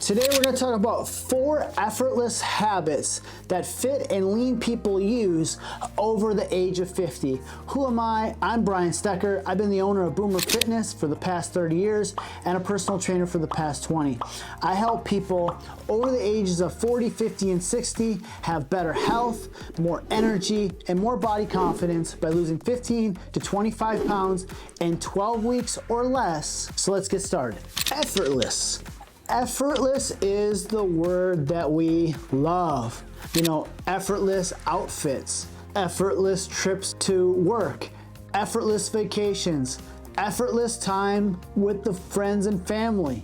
Today we're going to talk about 4 effortless habits that fit and lean people use over the age of 50. Who am I? I'm Brian Stecker. I've been the owner of Boomer Fitness for the past 30 years and a personal trainer for the past 20. I help people over the ages of 40, 50, and 60 have better health, more energy, and more body confidence by losing 15 to 25 pounds in 12 weeks or less. So let's get started. Effortless. Effortless is the word that we love. You know, effortless outfits, effortless trips to work, effortless vacations, effortless time with the friends and family,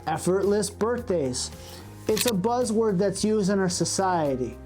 effortless birthdays. It's a buzzword that's used in our society.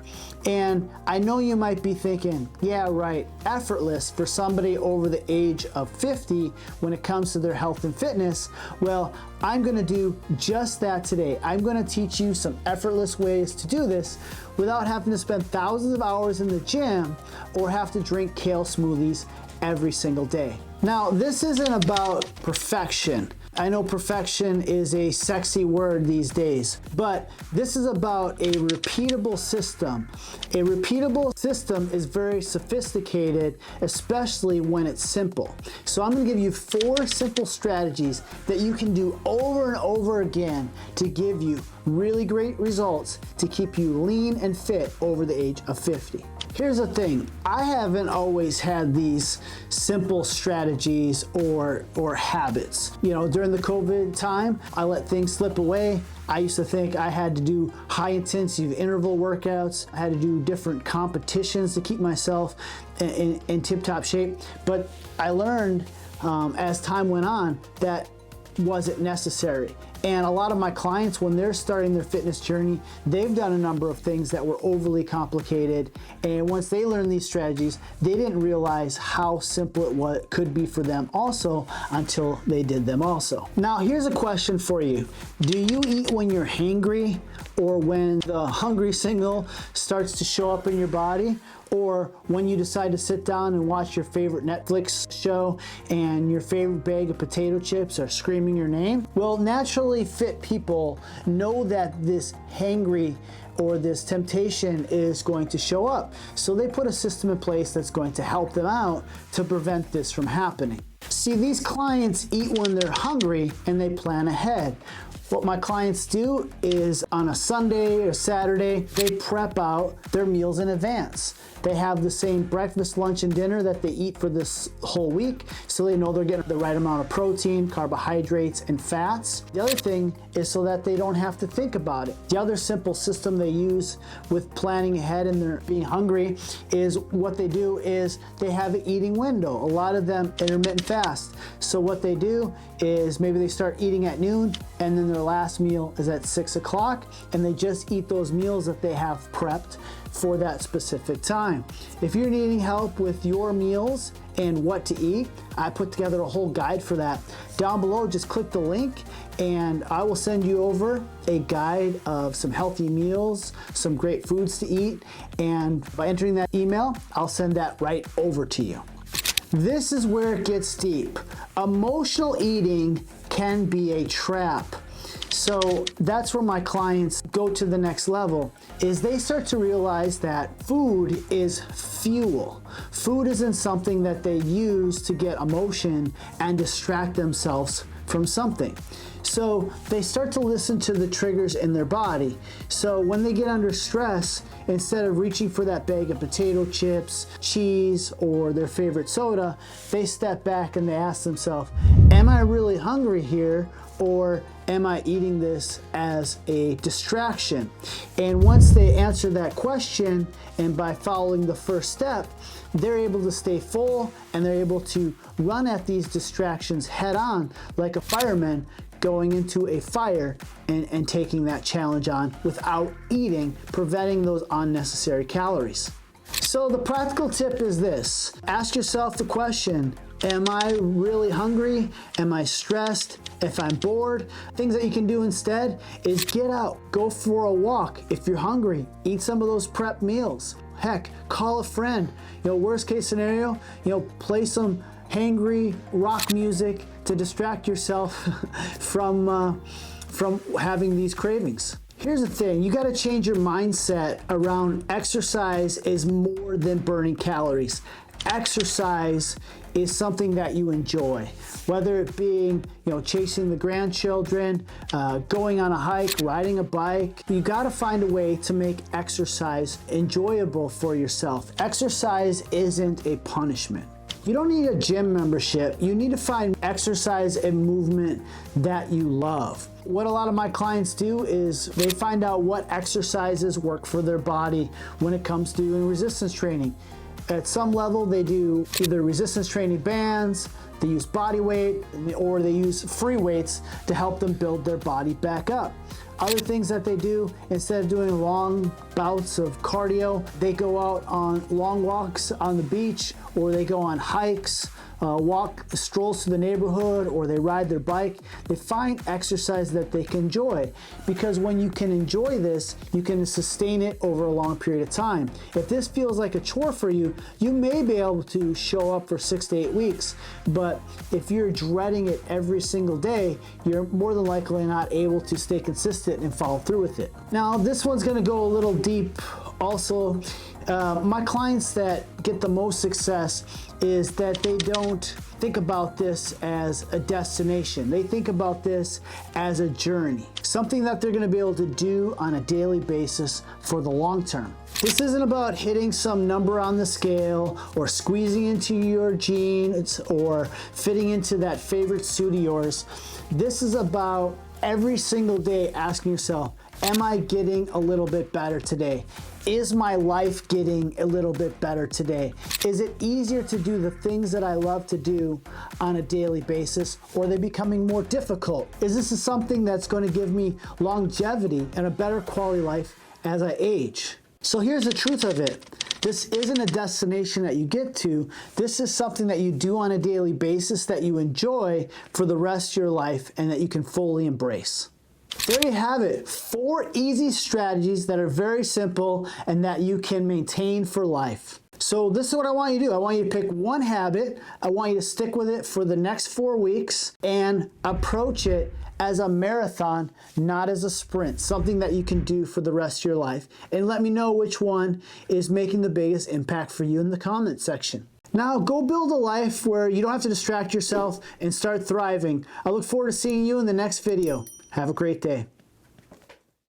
And I know you might be thinking, yeah, right, effortless for somebody over the age of 50 when it comes to their health and fitness. Well, I'm gonna do just that today. I'm gonna teach you some effortless ways to do this without having to spend thousands of hours in the gym or have to drink kale smoothies every single day. Now, this isn't about perfection. I know perfection is a sexy word these days, but this is about a repeatable system. A repeatable system is very sophisticated, especially when it's simple. So I'm going to give you 4 simple strategies that you can do over and over again to give you really great results to keep you lean and fit over the age of 50. Here's the thing, I haven't always had these simple strategies or habits. You know, during the COVID time, I let things slip away. I used to think I had to do high intensity interval workouts. I had to do different competitions to keep myself in tip-top shape. But I learned as time went on that wasn't necessary. And a lot of my clients, when they're starting their fitness journey, they've done a number of things that were overly complicated. And once they learned these strategies, they didn't realize how simple it could be for them also until they did them also. Now, here's a question for you. Do you eat when you're hangry or when the hungry signal starts to show up in your body? Or when you decide to sit down and watch your favorite Netflix show and your favorite bag of potato chips are screaming your name? Well, naturally fit people know that this hangry or this temptation is going to show up. So they put a system in place that's going to help them out to prevent this from happening. See, these clients eat when they're hungry and they plan ahead. What my clients do is on a Sunday or Saturday, they prep out their meals in advance. They have the same breakfast, lunch, and dinner that they eat for this whole week, so they know they're getting the right amount of protein, carbohydrates, and fats. The other thing is so that they don't have to think about it. The other simple system they use with planning ahead and they're being hungry is what they do is they have an eating window. A lot of them intermittent fast. So what they do is maybe they start eating at noon and then their last meal is at 6 o'clock and they just eat those meals that they have prepped for that specific time. If you're needing help with your meals and what to eat, I put together a whole guide for that. Down below, just click the link and I will send you over a guide of some healthy meals, some great foods to eat, and by entering that email, I'll send that right over to you. This is where it gets deep. Emotional eating can be a trap. So that's where my clients go to the next level, is they start to realize that food is fuel. Food isn't something that they use to get emotion and distract themselves from something. So they start to listen to the triggers in their body. So when they get under stress, instead of reaching for that bag of potato chips, cheese, or their favorite soda, they step back and they ask themselves, am I really hungry here? Or am I eating this as a distraction? And once they answer that question, and by following the first step, they're able to stay full and they're able to run at these distractions head on like a fireman going into a fire and taking that challenge on without eating, preventing those unnecessary calories. So the practical tip is this. Ask yourself the question, am I really hungry? Am I stressed? If I'm bored, things that you can do instead is get out, go for a walk. If you're hungry, eat some of those prep meals. Heck, call a friend. Worst case scenario, play some hangry rock music to distract yourself from from having these cravings. Here's the thing, you gotta change your mindset around exercise is more than burning calories. Exercise is something that you enjoy, whether it being, chasing the grandchildren, going on a hike, riding a bike. You got to find a way to make exercise enjoyable for yourself. Exercise isn't a punishment. You don't need a gym membership. You need to find exercise and movement that you love. What a lot of my clients do is they find out what exercises work for their body when it comes to doing resistance training. At some level, they do either resistance training bands, they use body weight, or they use free weights to help them build their body back up. Other things that they do, instead of doing long bouts of cardio, they go out on long walks on the beach, or they go on hikes, strolls to the neighborhood, or they ride their bike. They find exercise that they can enjoy, because when you can enjoy this, you can sustain it over a long period of time. If this feels like a chore for you, you may be able to show up for 6 to 8 weeks, but if you're dreading it every single day, you're more than likely not able to stay consistent and follow through with it. Now, this one's gonna go a little deep also. My clients that get the most success is that they don't think about this as a destination. They think about this as a journey, something that they're going to be able to do on a daily basis for the long term. This isn't about hitting some number on the scale or squeezing into your jeans or fitting into that favorite suit of yours. This is about every single day asking yourself, am I getting a little bit better today? Is my life getting a little bit better today? Is it easier to do the things that I love to do on a daily basis, or are they becoming more difficult? Is this something that's going to give me longevity and a better quality life as I age? So here's the truth of it. This isn't a destination that you get to. This is something that you do on a daily basis that you enjoy for the rest of your life and that you can fully embrace. There you have it, 4 easy strategies that are very simple and that you can maintain for life. So this is what I want you to do. I want you to pick one habit. I want you to stick with it for the next 4 weeks and approach it as a marathon, not as a sprint, something that you can do for the rest of your life. And let me know which one is making the biggest impact for you in the comment section. Now go build a life where you don't have to distract yourself and start thriving. I look forward to seeing you in the next video. Have a great day.